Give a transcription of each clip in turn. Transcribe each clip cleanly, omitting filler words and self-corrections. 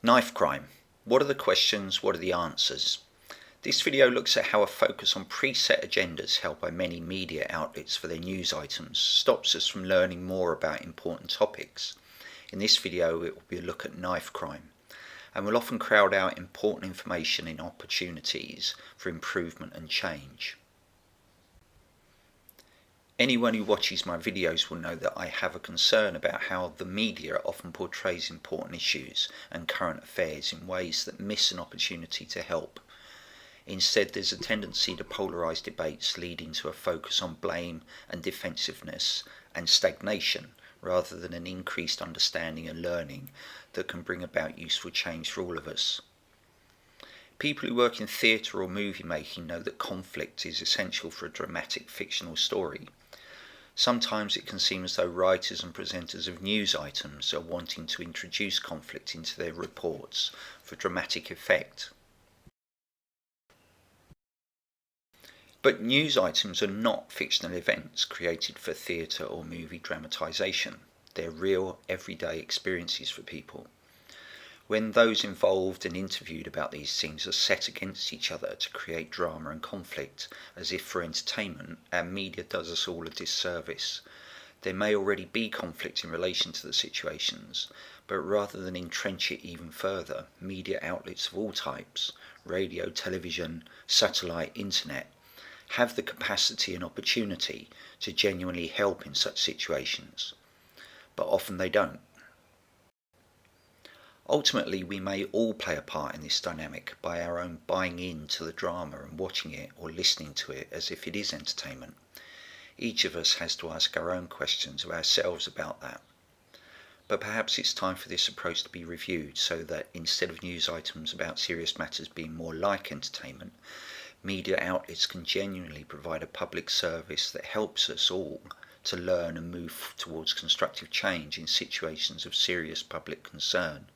Knife crime. What are the questions? What are the answers? This video looks at how a focus on preset agendas held by many media outlets for their news items stops us from learning more about important topics. In this video it will be a look at knife crime, and will often crowd out important information and opportunities for improvement and change. Anyone who watches my videos will know that I have a concern about how the media often portrays important issues and current affairs in ways that miss an opportunity to help. Instead, there's a tendency to polarise debates, leading to a focus on blame and defensiveness and stagnation, rather than an increased understanding and learning that can bring about useful change for all of us. People who work in theatre or movie making know that conflict is essential for a dramatic fictional story. Sometimes it can seem as though writers and presenters of news items are wanting to introduce conflict into their reports for dramatic effect. But news items are not fictional events created for theatre or movie dramatisation. They're real, everyday experiences for people. When those involved and interviewed about these things are set against each other to create drama and conflict, as if for entertainment, our media does us all a disservice. There may already be conflict in relation to the situations, but rather than entrench it even further, media outlets of all types, radio, television, satellite, internet, have the capacity and opportunity to genuinely help in such situations, but often they don't. Ultimately, we may all play a part in this dynamic by our own buying into the drama and watching it or listening to it as if it is entertainment. Each of us has to ask our own questions of ourselves about that. But perhaps it's time for this approach to be reviewed, so that instead of news items about serious matters being more like entertainment, media outlets can genuinely provide a public service that helps us all to learn and move towards constructive change in situations of serious public concern.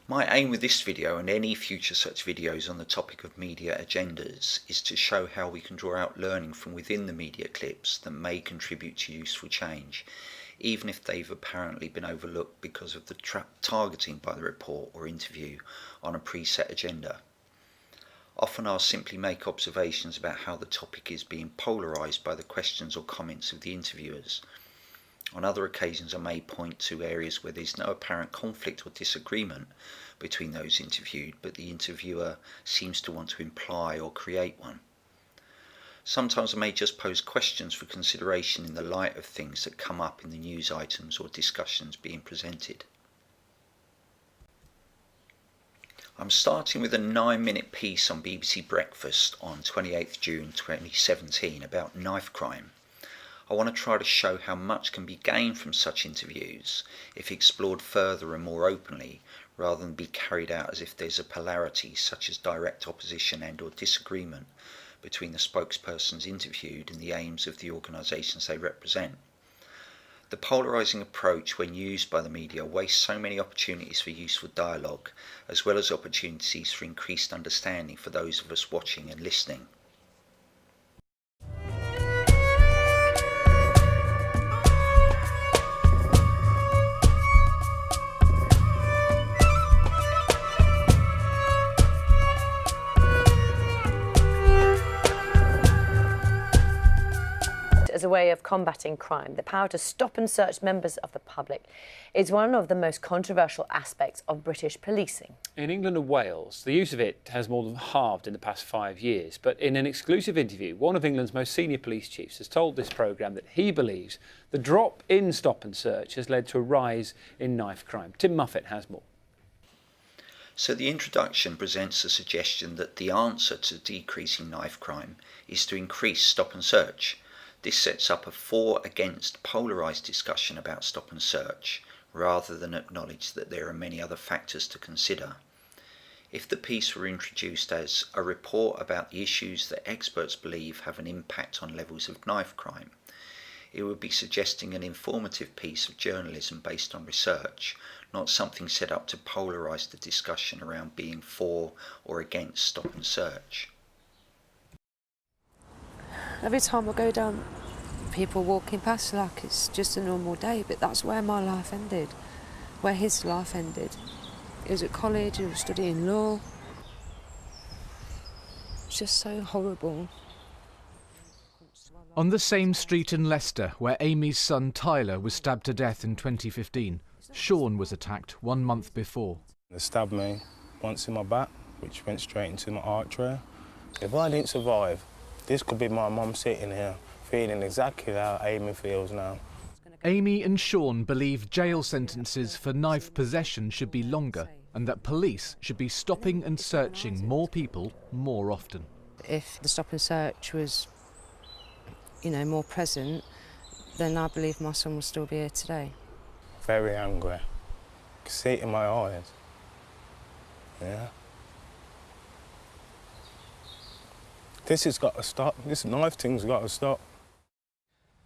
My aim with this video and any future such videos on the topic of media agendas is to show how we can draw out learning from within the media clips that may contribute to useful change, even if they've apparently been overlooked because of the targeting by the report or interview on a preset agenda. Often I'll simply make observations about how the topic is being polarised by the questions or comments of the interviewers. On other occasions I may point to areas where there's no apparent conflict or disagreement between those interviewed, but the interviewer seems to want to imply or create one. Sometimes I may just pose questions for consideration in the light of things that come up in the news items or discussions being presented. I'm starting with a 9-minute piece on BBC Breakfast on 28th June 2017 about knife crime. I want to try to show how much can be gained from such interviews if explored further and more openly, rather than be carried out as if there's a polarity such as direct opposition and or disagreement between the spokespersons interviewed and the aims of the organisations they represent. The polarising approach when used by the media wastes so many opportunities for useful dialogue, as well as opportunities for increased understanding for those of us watching and listening. As a way of combating crime, the power to stop and search members of the public is one of the most controversial aspects of British policing. In England and Wales, the use of it has more than halved in the past 5 years. But in an exclusive interview, one of England's most senior police chiefs has told this programme that he believes the drop in stop and search has led to a rise in knife crime. Tim Muffet has more. So the introduction presents a suggestion that the answer to decreasing knife crime is to increase stop and search. This sets up a for against polarised discussion about stop and search, rather than acknowledge that there are many other factors to consider. If the piece were introduced as a report about the issues that experts believe have an impact on levels of knife crime, it would be suggesting an informative piece of journalism based on research, not something set up to polarise the discussion around being for or against stop and search. Every time I go down, people walking past like it's just a normal day, but that's where my life ended, where his life ended. He was at college, he was studying law. It's just so horrible. On the same street in Leicester where Amy's son Tyler was stabbed to death in 2015, Sean was attacked 1 month before. They stabbed me once in my back, which went straight into my artery. If I didn't survive, this could be my mum sitting here, feeling exactly how Amy feels now. Amy and Sean believe jail sentences for knife possession should be longer and that police should be stopping and searching more people more often. If the stop and search was, more present, then I believe my son will still be here today. Very angry. I can see it in my eyes. Yeah. This has got to stop. This knife thing's got to stop.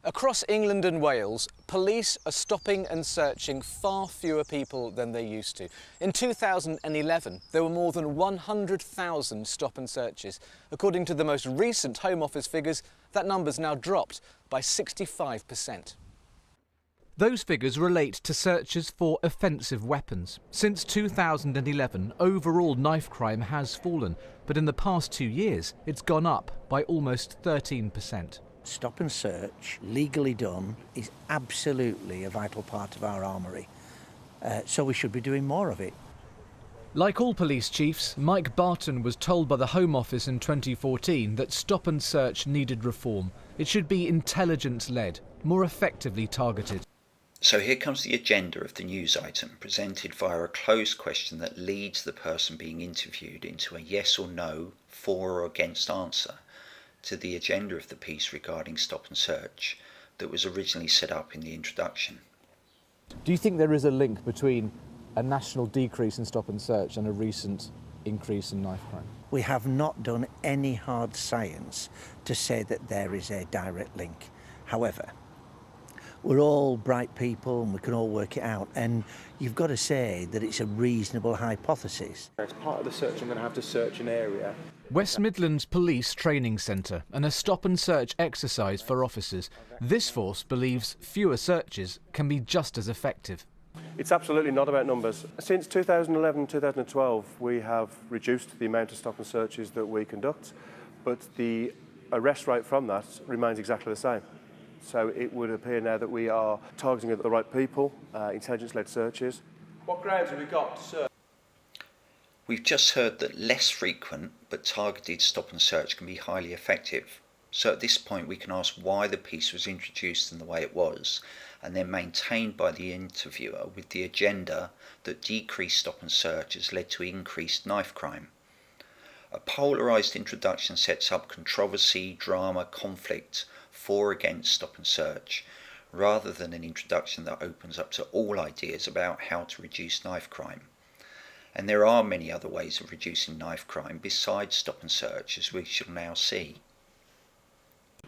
Across England and Wales, police are stopping and searching far fewer people than they used to. In 2011, there were more than 100,000 stop and searches. According to the most recent Home Office figures, that number's now dropped by 65%. Those figures relate to searches for offensive weapons. Since 2011, overall knife crime has fallen, but in the past 2 years, it's gone up by almost 13%. Stop and search, legally done, is absolutely a vital part of our armoury. So we should be doing more of it. Like all police chiefs, Mike Barton was told by the Home Office in 2014 that stop and search needed reform. It should be intelligence-led, more effectively targeted. So here comes the agenda of the news item, presented via a closed question that leads the person being interviewed into a yes or no, for or against answer to the agenda of the piece regarding stop and search that was originally set up in the introduction. Do you think there is a link between a national decrease in stop and search and a recent increase in knife crime? We have not done any hard science to say that there is a direct link. However, we're all bright people and we can all work it out, and you've got to say that it's a reasonable hypothesis. As part of the search, I'm going to have to search an area. West Midlands Police Training Centre and a stop and search exercise for officers. This force believes fewer searches can be just as effective. It's absolutely not about numbers. Since 2011-2012, we have reduced the amount of stop and searches that we conduct, but the arrest rate from that remains exactly the same. So it would appear now that we are targeting the right people, intelligence-led searches. What grounds have we got to search? We've just heard that less frequent but targeted stop and search can be highly effective. So at this point we can ask why the piece was introduced in the way it was, and then maintained by the interviewer with the agenda that decreased stop and search has led to increased knife crime. A polarised introduction sets up controversy, drama, conflict, for or against stop and search, rather than an introduction that opens up to all ideas about how to reduce knife crime. And there are many other ways of reducing knife crime besides stop and search, as we shall now see.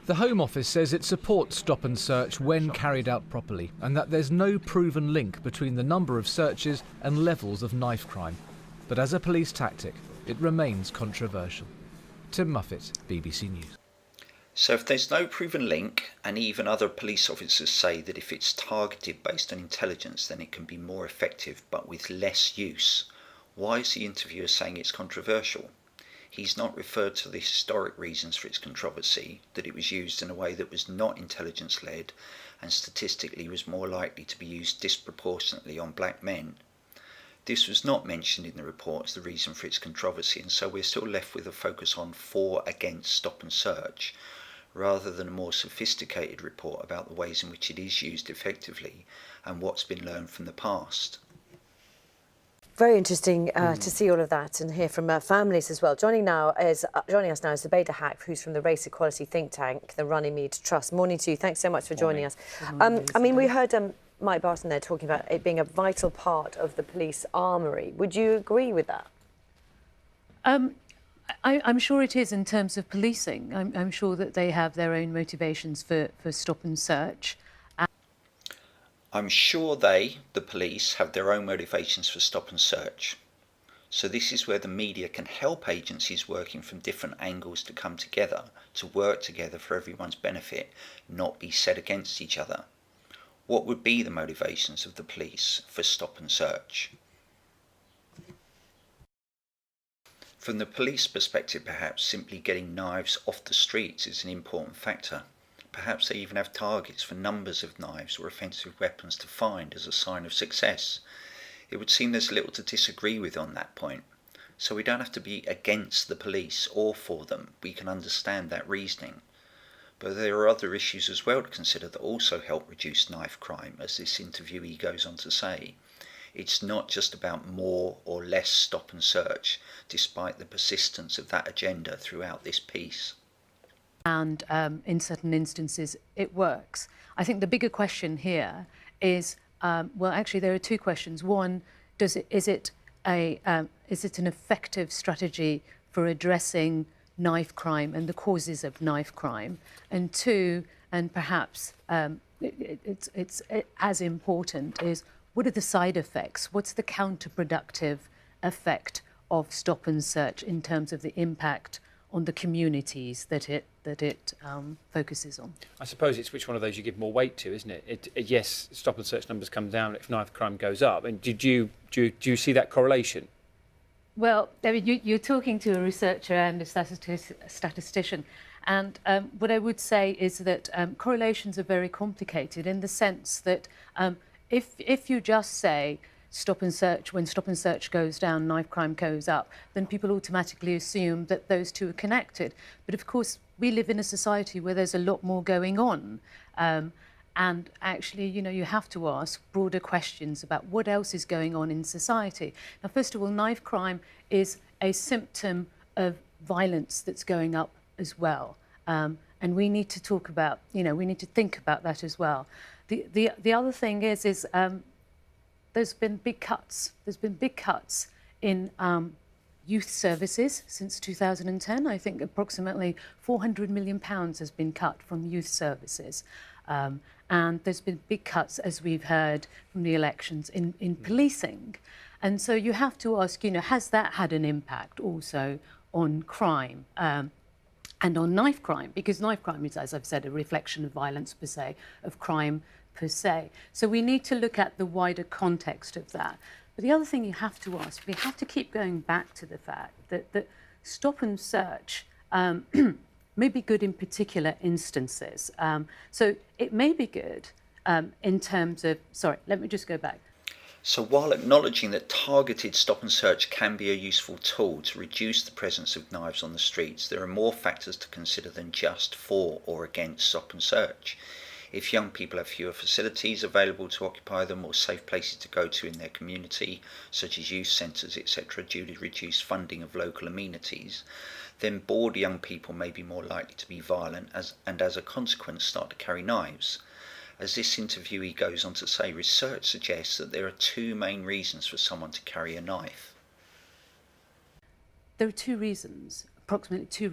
The Home Office says it supports stop and search when carried out properly, and that there's no proven link between the number of searches and levels of knife crime. But as a police tactic, it remains controversial. Tim Muffet, BBC News. So if there's no proven link, and even other police officers say that if it's targeted based on intelligence then it can be more effective but with less use, why is the interviewer saying it's controversial? He's not referred to the historic reasons for its controversy, that it was used in a way that was not intelligence-led and statistically was more likely to be used disproportionately on black men. This was not mentioned in the report as the reason for its controversy, and so we're still left with a focus on for, against, stop and search, rather than a more sophisticated report about the ways in which it is used effectively and what's been learned from the past. Very interesting to see all of that and hear from families as well. Joining us now is Zubaydah Haque, who's from the Race Equality think tank, the Runnymede Trust. Morning to you. Thanks so much for joining us. I mean, we heard Mike Barton there talking about it being a vital part of the police armoury. Would you agree with that? I'm sure it is in terms of policing. I'm sure that they have their own motivations for stop and search. I'm sure they, the police, have their own motivations for stop and search. So this is where the media can help agencies working from different angles to come together, to work together for everyone's benefit, not be set against each other. What would be the motivations of the police for stop and search? From the police perspective, perhaps simply getting knives off the streets is an important factor. Perhaps they even have targets for numbers of knives or offensive weapons to find as a sign of success. It would seem there's little to disagree with on that point. So we don't have to be against the police or for them. We can understand that reasoning. But there are other issues as well to consider that also help reduce knife crime, as this interviewee goes on to say. It's not just about more or less stop and search, despite the persistence of that agenda throughout this piece. And in certain instances, it works. I think the bigger question here is, well, actually, there are two questions. One, is it an effective strategy for addressing knife crime and the causes of knife crime? And two, and perhaps it's as important, is what are the side effects? What's the counterproductive effect of stop and search in terms of the impact on the communities that it focuses on? I suppose it's which one of those you give more weight to, isn't it? Yes, stop and search numbers come down if knife crime goes up. And do you see that correlation? Well, I mean, you're talking to a researcher and a statistician, and what I would say is that correlations are very complicated in the sense that if you just say stop and search, when stop and search goes down, knife crime goes up, then people automatically assume that those two are connected. But of course, we live in a society where there's a lot more going on. And actually, you have to ask broader questions about what else is going on in society. Now, first of all, knife crime is a symptom of violence that's going up as well. And we need to talk about, we need to think about that as well. The other thing is there's been big cuts. There's been big cuts in youth services since 2010. I think approximately £400 million has been cut from youth services. And there's been big cuts, as we've heard from the elections, in policing. And so you have to ask, has that had an impact also on crime and on knife crime? Because knife crime is, as I've said, a reflection of violence per se, of crime per se. So we need to look at the wider context of that. But the other thing you have to ask, we have to keep going back to the fact that stop and search may be good in particular instances. So it may be good in terms of, sorry, let me just go back. So while acknowledging that targeted stop and search can be a useful tool to reduce the presence of knives on the streets, there are more factors to consider than just for or against stop and search. If young people have fewer facilities available to occupy them or safe places to go to in their community, such as youth centres, etc., due to reduced funding of local amenities, then bored young people may be more likely to be violent and as a consequence start to carry knives. As this interviewee goes on to say, research suggests that there are two main reasons for someone to carry a knife. There are two reasons, approximately two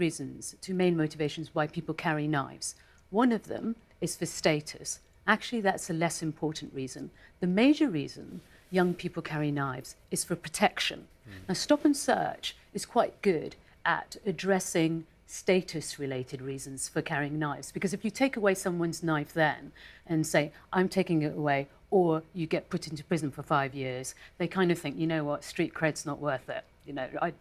main motivations why people carry knives. One of them is for status. Actually, that's a less important reason. The major reason young people carry knives is for protection. Now, stop and search is quite good at addressing status-related reasons for carrying knives, because if you take away someone's knife then and say, I'm taking it away, or you get put into prison for 5 years, they kind of think, you know what, street cred's not worth it.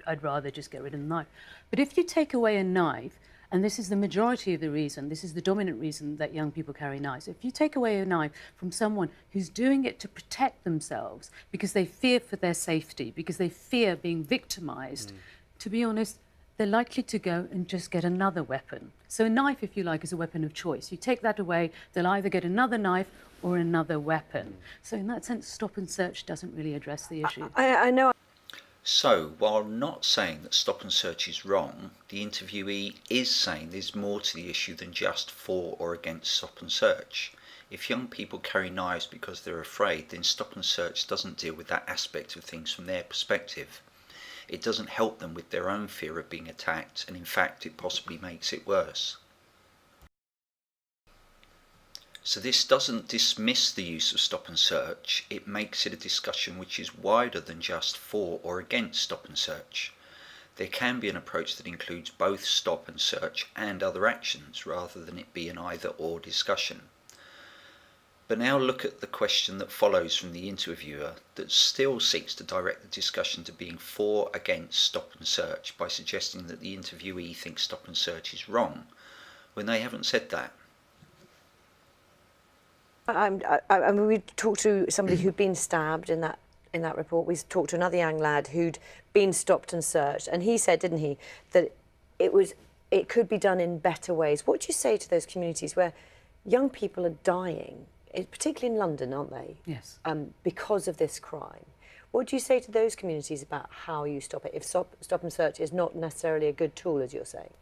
I'd rather just get rid of the knife. But if you take away a knife, and this is the majority of the reason, this is the dominant reason that young people carry knives. If you take away a knife from someone who's doing it to protect themselves because they fear for their safety, because they fear being victimized, to be honest, they're likely to go and just get another weapon. So a knife, if you like, is a weapon of choice. You take that away, they'll either get another knife or another weapon. So in that sense, stop and search doesn't really address the issue. I know. So, while not saying that stop and search is wrong, the interviewee is saying there's more to the issue than just for or against stop and search. If young people carry knives because they're afraid, then stop and search doesn't deal with that aspect of things from their perspective. It doesn't help them with their own fear of being attacked, and in fact it possibly makes it worse. So this doesn't dismiss the use of stop and search, it makes it a discussion which is wider than just for or against stop and search. There can be an approach that includes both stop and search and other actions, rather than it be an either or discussion. But now look at the question that follows from the interviewer that still seeks to direct the discussion to being for, against stop and search by suggesting that the interviewee thinks stop and search is wrong when they haven't said that. I mean, we talked to somebody who'd been stabbed in that report. We talked to another young lad who'd been stopped and searched, and he said, didn't he, that it could be done in better ways. What do you say to those communities where young people are dying, particularly in London, aren't they? Yes. Because of this crime. What do you say to those communities about how you stop it, if stop and search is not necessarily a good tool, as you're saying?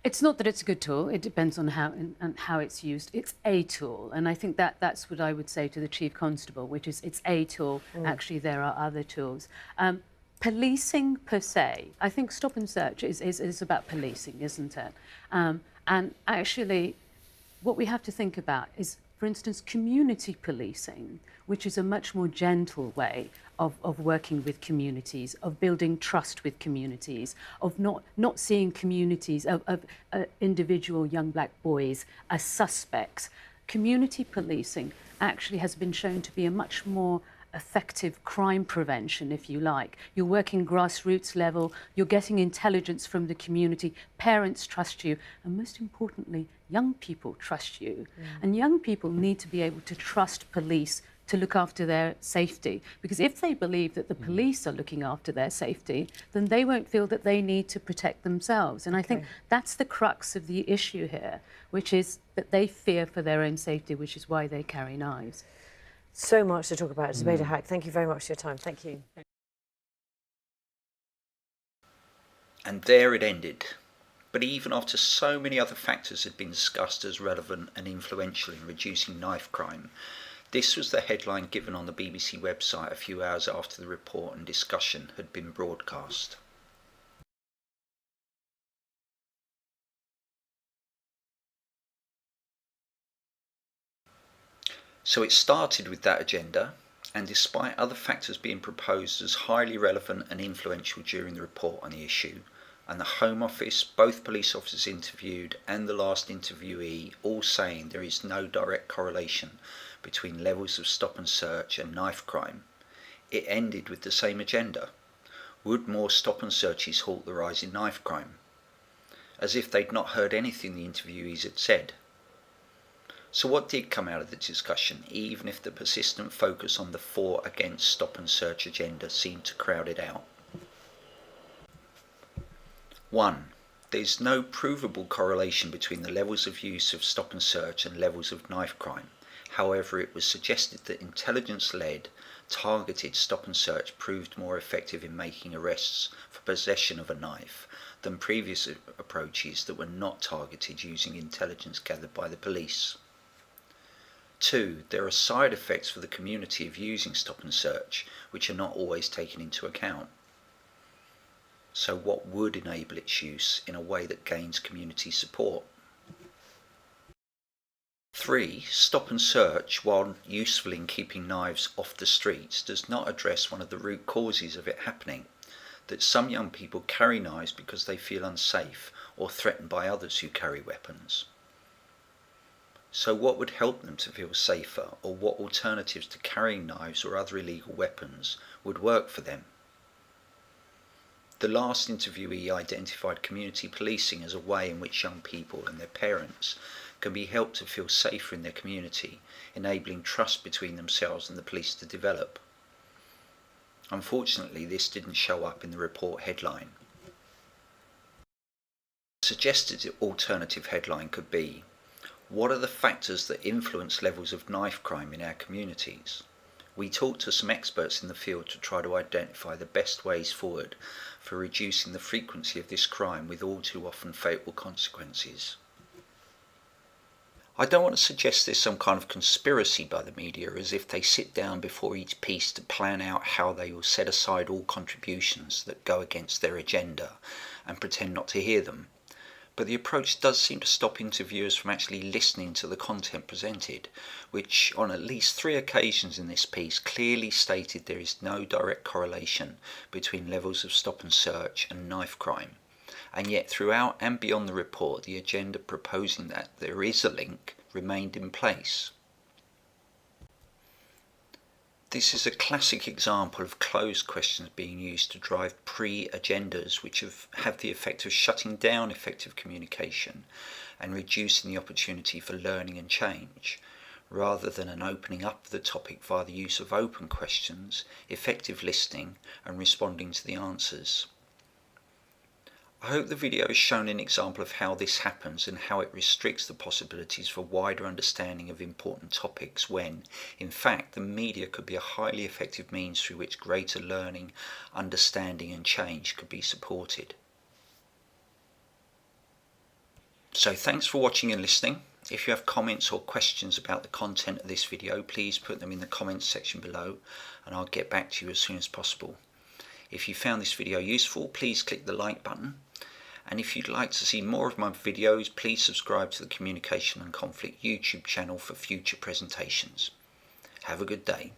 It's not that it's a good tool. It depends on how it's used. It's a tool, and I think that's what I would say to the Chief Constable, which is it's a tool. Actually, there are other tools. Policing per se, I think stop and search is about policing, isn't it? And actually, what we have to think about is, for instance, community policing, which is a much more gentle way of working with communities, of building trust with communities, of not seeing communities of individual young black boys as suspects. Community policing actually has been shown to be a much more effective crime prevention, if you like. You're working grassroots level, you're getting intelligence from the community, parents trust you, and most importantly, young people trust you. And young people need to be able to trust police to look after their safety, because if they believe that the police are looking after their safety, then they won't feel that they need to protect themselves. And I think that's the crux of the issue here, which is that they fear for their own safety, which is why they carry knives. So much to talk about. Zubaydah Haq, thank you very much for your time. Thank you. And there it ended. But even after so many other factors had been discussed as relevant and influential in reducing knife crime, this was the headline given on the BBC website a few hours after the report and discussion had been broadcast. So it started with that agenda, and despite other factors being proposed as highly relevant and influential during the report on the issue, and the Home Office, both police officers interviewed and the last interviewee all saying there is no direct correlation between levels of stop and search and knife crime, it ended with the same agenda. Would more stop and searches halt the rise in knife crime? As if they'd not heard anything the interviewees had said. So what did come out of the discussion, even if the persistent focus on the for against stop and search agenda seemed to crowd it out? 1. There is no provable correlation between the levels of use of stop and search and levels of knife crime. However, it was suggested that intelligence-led, targeted stop and search proved more effective in making arrests for possession of a knife than previous approaches that were not targeted using intelligence gathered by the police. 2. There are side effects for the community of using stop and search, which are not always taken into account. So what would enable its use in a way that gains community support? 3. Stop and search, while useful in keeping knives off the streets, does not address one of the root causes of it happening, that some young people carry knives because they feel unsafe or threatened by others who carry weapons. So what would help them to feel safer, or what alternatives to carrying knives or other illegal weapons would work for them? The last interviewee identified community policing as a way in which young people and their parents can be helped to feel safer in their community, enabling trust between themselves and the police to develop. Unfortunately, this didn't show up in the report headline. A suggested alternative headline could be, what are the factors that influence levels of knife crime in our communities? We talked to some experts in the field to try to identify the best ways forward for reducing the frequency of this crime with all too often fatal consequences. I don't want to suggest there's some kind of conspiracy by the media, as if they sit down before each piece to plan out how they will set aside all contributions that go against their agenda and pretend not to hear them. But the approach does seem to stop interviewers from actually listening to the content presented, which on at least 3 occasions in this piece clearly stated there is no direct correlation between levels of stop and search and knife crime. And yet throughout and beyond the report, the agenda proposing that there is a link remained in place. This is a classic example of closed questions being used to drive pre-agendas which have the effect of shutting down effective communication and reducing the opportunity for learning and change, rather than an opening up of the topic via the use of open questions, effective listening and responding to the answers. I hope the video has shown an example of how this happens and how it restricts the possibilities for wider understanding of important topics when, in fact, the media could be a highly effective means through which greater learning, understanding and change could be supported. So thanks for watching and listening. If you have comments or questions about the content of this video, please put them in the comments section below and I'll get back to you as soon as possible. If you found this video useful, please click the like button. And if you'd like to see more of my videos, please subscribe to the Communication and Conflict YouTube channel for future presentations. Have a good day.